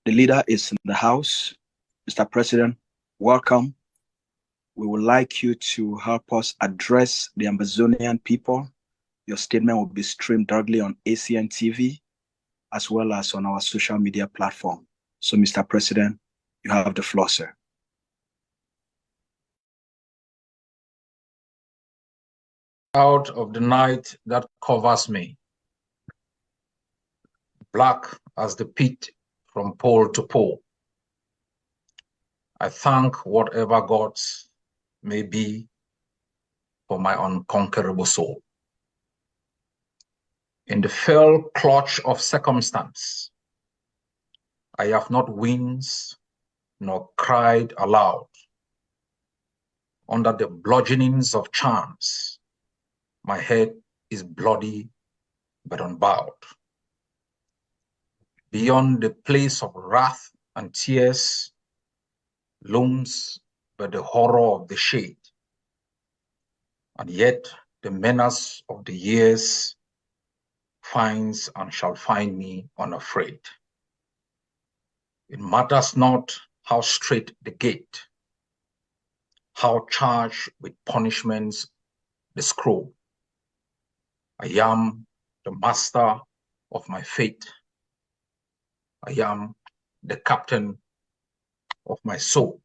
The leader is in the house. Mr. President, welcome. We would like you to help us address the Ambazonian people. Your statement will be streamed directly on ACN TV as well as on our social media platform. So, Mr. President, you have the floor, sir. Out of the night that covers me, black as the pit from pole to pole, I thank whatever gods may be for my unconquerable soul. In the fell clutch of circumstance, I have not winced nor cried aloud. Under the bludgeonings of chance, my head is bloody but unbowed. Beyond the place of wrath and tears looms but the horror of the shade, and yet the menace of the years finds and shall find me unafraid. It matters not how straight the gate, how charged with punishments the scroll. I am the master of my fate. I am the captain of my soul.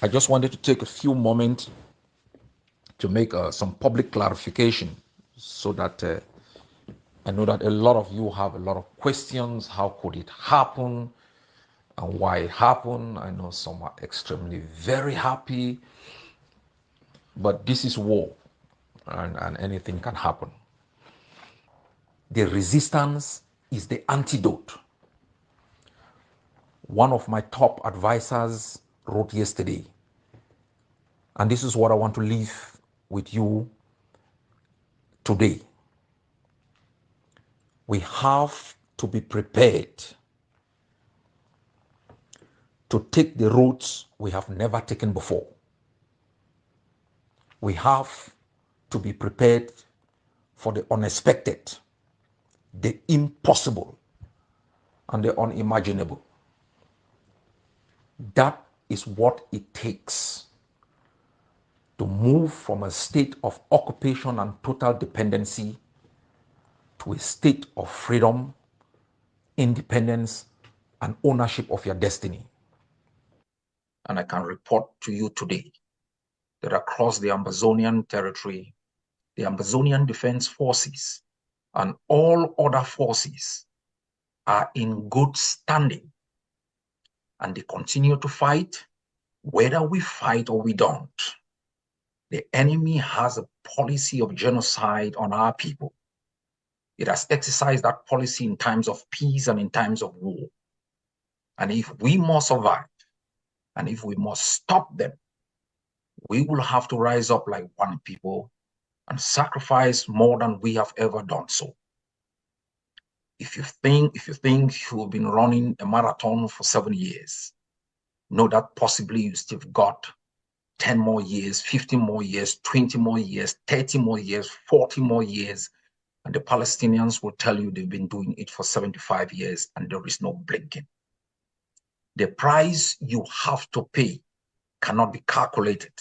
I just wanted to take a few moments to make some public clarification so that I know that a lot of you have a lot of questions. How could it happen? And why it happened? I know some are extremely very happy, but this is war, and anything can happen. The resistance is the antidote. One of my top advisors wrote yesterday, and this is what I want to leave with you today. We have to be prepared to take the routes we have never taken before. We have to be prepared for the unexpected, the impossible, and the unimaginable. That is what it takes to move from a state of occupation and total dependency to a state of freedom, independence, and ownership of your destiny. And I can report to you today that across the Ambazonian territory, the Ambazonian Defense Forces and all other forces are in good standing, and they continue to fight whether we fight or we don't. The enemy has a policy of genocide on our people. It has exercised that policy in times of peace and in times of war. And if we must survive, and if we must stop them, we will have to rise up like one people and sacrifice more than we have ever done so. If you think you've been running a marathon for 7 years, know that possibly you still got 10 more years, 15 more years, 20 more years, 30 more years, 40 more years. And the Palestinians will tell you they've been doing it for 75 years and there is no blinking. The price you have to pay cannot be calculated.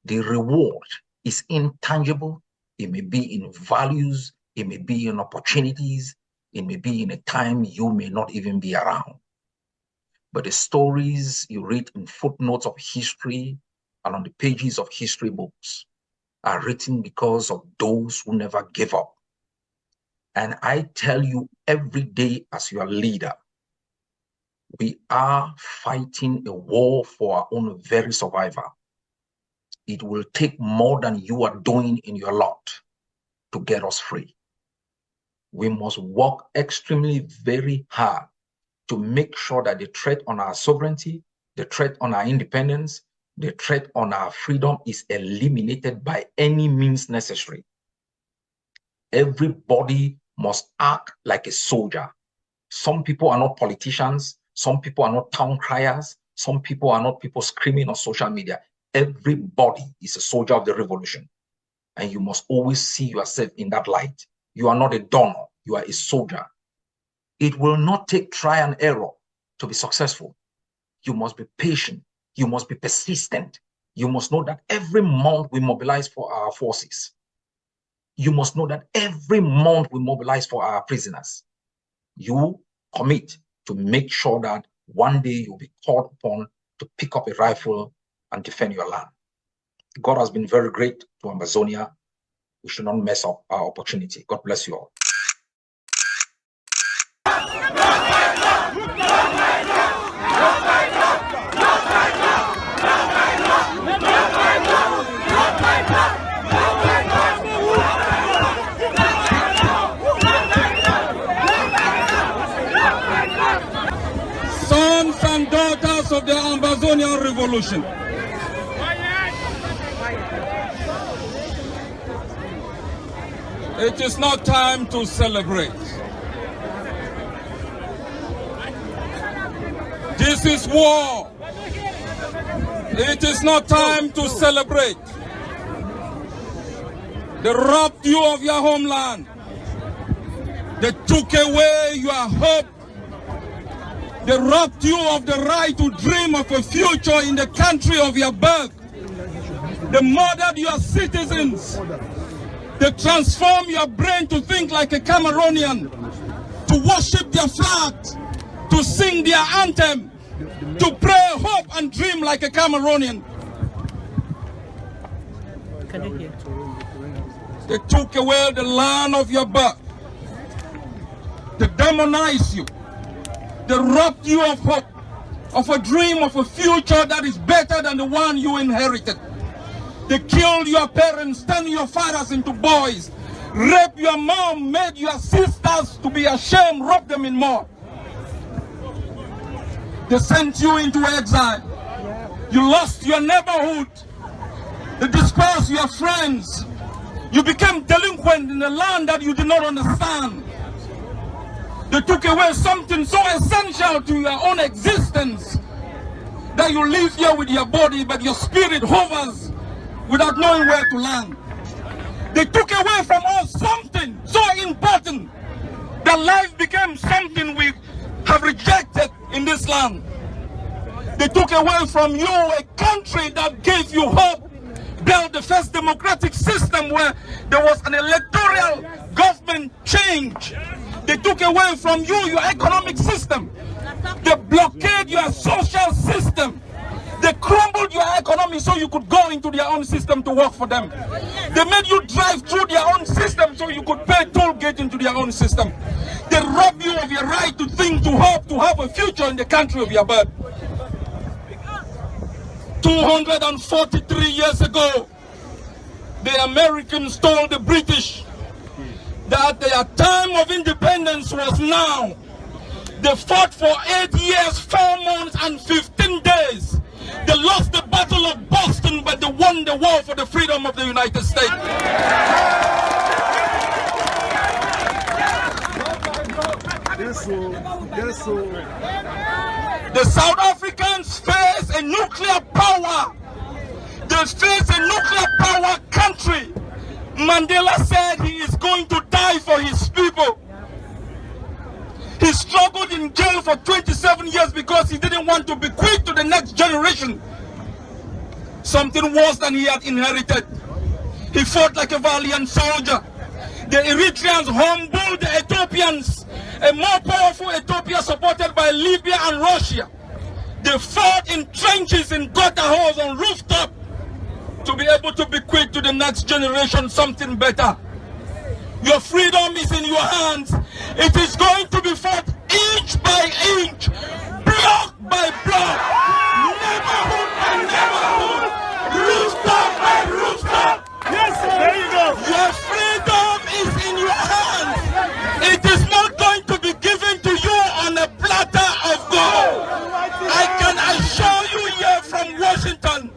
The reward is intangible. It may be in values, it may be in opportunities, it may be in a time you may not even be around. But the stories you read in footnotes of history and on the pages of history books are written because of those who never gave up. And I tell you every day as your leader, we are fighting a war for our own very survival. It will take more than you are doing in your lot to get us free. We must work extremely very hard to make sure that the threat on our sovereignty, the threat on our independence, the threat on our freedom is eliminated by any means necessary. Everybody must act like a soldier. Some people are not politicians. Some people are not town criers. Some people are not people screaming on social media. Everybody is a soldier of the revolution. And you must always see yourself in that light. You are not a donor. You are a soldier. It will not take try and error to be successful. You must be patient. You must be persistent. You must know that every month we mobilize for our forces. You must know that every month we mobilize for our prisoners. You commit to make sure that one day you'll be called upon to pick up a rifle and defend your land. God has been very great to Ambazonia. We should not mess up our opportunity. God bless you all. Sons and daughters of the Ambazonia Revolution, it is not time to celebrate. This is war. It is not time to celebrate. They robbed you of your homeland. They took away your hope. They robbed you of the right to dream of a future in the country of your birth. They murdered your citizens. They transformed your brain to think like a Cameroonian, to worship their flag, to sing their anthem, to pray, hope, and dream like a Cameroonian. They took away the land of your birth. They demonized you. They robbed you of hope, of a dream of a future that is better than the one you inherited. They killed your parents, turned your fathers into boys, raped your mom, made your sisters to be ashamed, robbed them in more. They sent you into exile. You lost your neighborhood. They dispersed your friends. You became delinquent in a land that you did not understand. They took away something so essential to your own existence that you live here with your body, but your spirit hovers without knowing where to land. They took away from us something so important that life became something we have rejected in this land. They took away from you a country that gave you hope, built the first democratic system where there was an electoral government change. They took away from you your economic system. They blockade your social system. They crumbled your economy so you could go into their own system to work for them. They made you drive through their own system so you could pay toll gate into their own system. They robbed you of your right to think, to hope, to have a future in the country of your birth. 243 years ago, the Americans told the British that their time of independence was now. They fought for 8 years, 4 months, and 15 days. They lost the Battle of Boston, but they won the war for the freedom of the United States. The South Africans face a nuclear power. They face a nuclear power country. Mandela said he is going to die for his people. He struggled in jail for 27 years because he didn't want to bequeath to the next generation something worse than he had inherited. He fought like a valiant soldier. The Eritreans humbled the Ethiopians, a more powerful Ethiopia supported by Libya and Russia. They fought in trenches, in gutter holes, on rooftop to be able to bequeath to the next generation something better. Your freedom is in your hands. It is going to be fought inch by inch, block by block, neighborhood by neighborhood, rooftop by rooftop. Yes, sir. There you go. Your freedom is in your hands. It is not going to be given to you on a platter of gold. I can assure you here from Washington,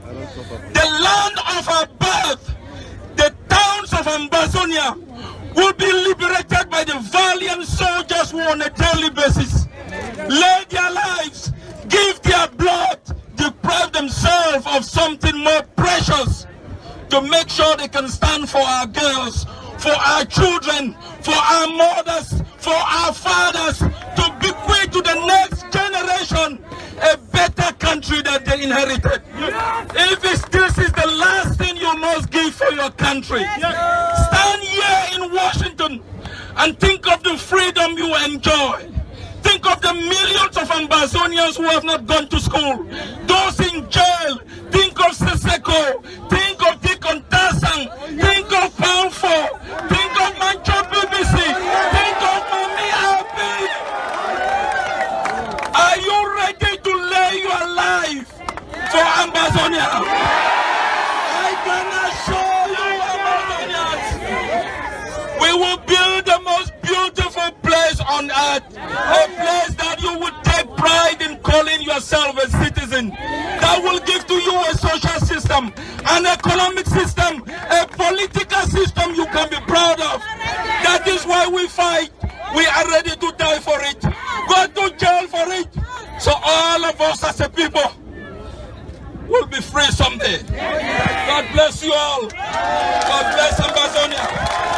the land of our birth, the towns of Ambazonia, will be liberated by the valiant soldiers who on a daily basis lay their lives, give their blood, deprive themselves of something more precious to make sure they can stand for our girls, for our children, for our mothers, for our fathers, inherited. If this is the last thing you must give for your country, stand here in Washington and think of the freedom you enjoy. Think of the millions of Ambazonians who have not gone to school, those in jail. Think of Seseko, think of Deacon Tasang, think of Poundful, think of Mancho BBC, think of Mami Abi. Are you ready to lay your life for Ambazonia? I can assure you, Ambazonians, we will build the most beautiful place on earth, a place that you would take pride in calling yourself a citizen, that will give to you a social system, an economic system, a political system you can be proud of. That is why we fight. We are ready to die for it, go to jail for it, so all of us as a people will be free someday. God bless you all. God bless Ambazonia.